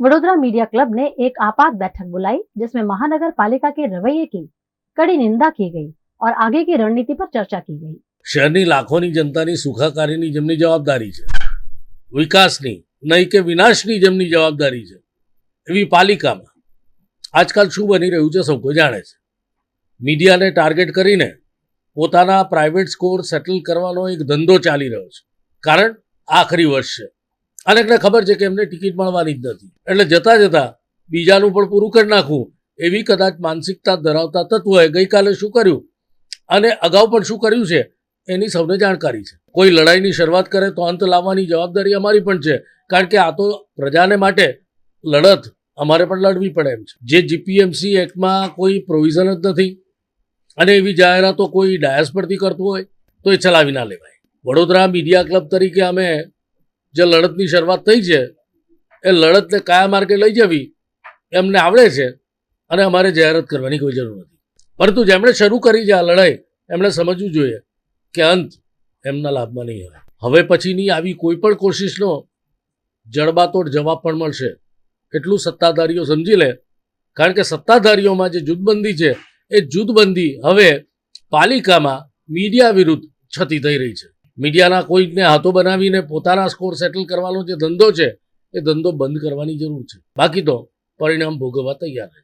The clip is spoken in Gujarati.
वडोदरा मीडिया क्लब ने एक आपात बैठक बुलाई जिसमें महानगर पालिका के रवैये की कड़ी निंदा की गई और आगे की रणनीति पर चर्चा की गई। શહેરની લાખોની જનતાની સુખાકારીની જેમની જવાબદારી છે, વિકાસની નહીં કે વિનાશની જેમની જવાબદારી છે, એવી પાલિકામાં આજકાલ શું બની રહ્યું છે સૌ કોઈ જાણે છે। મીડિયાને ટાર્ગેટ કરીને પોતાના પ્રાઇવેટ સ્કોર સેટલ કરવાનો એક ધંધો ચાલી રહ્યો છે। કારણ આખરી વર્ષ છે, અનેકને ખબર છે કે એમને ટિકિટ મળવાની જ નથી, એટલે જતાં જતાં બીજાનું પણ પૂરું કરી નાખવું એવી કદાચ માનસિકતા ધરાવતા તત્વોએ ગઈકાલે શું કર્યું અને અગાઉ પણ શું કર્યું છે એની સૌને જાણકારી છે। કોઈ લડાઈની શરૂઆત કરે તો અંત લાવવાની જવાબદારી અમારી પણ છે, કારણ કે આ તો પ્રજાને માટે લડત અમારે પણ લડવી પડે એમ છે। જે જીપીએમસી એક્ટમાં કોઈ પ્રોવિઝન જ નથી અને એવી જાહેરાતો કોઈ ડાયસ પરથી કરતું હોય તો એ ચલાવી ના લેવાય। વડોદરા મીડિયા ક્લબ તરીકે અમે જે લડતની શરૂઆત થઈ છે એ લડતને કયા માર્ગે લઈ જવી એમને આવડે છે અને અમારે જાહેરાત કરવાની કોઈ જરૂર નથી, પરંતુ જેમણે શરૂ કરી છે આ લડાઈ એમણે સમજવું જોઈએ કે અંત એમના લાભમાં નહીં હોય। હવે પછીની આવી કોઈ પણ કોશિશનો જડબાતોડ જવાબ પણ મળશે એટલું સત્તાધારીઓ સમજી લે, કારણ કે સત્તાધારીઓમાં જે જૂથબંધી છે એ જૂથબંધી હવે પાલિકામાં મીડિયા વિરુદ્ધ છતી થઈ રહી છે। મીડિયાના કોઈને હાથો બનાવીને પોતાના સ્કોર સેટલ કરવાનો જે ધંધો છે એ ધંધો બંધ કરવાની જરૂર છે, બાકી તો પરિણામ ભોગવવા તૈયાર છે।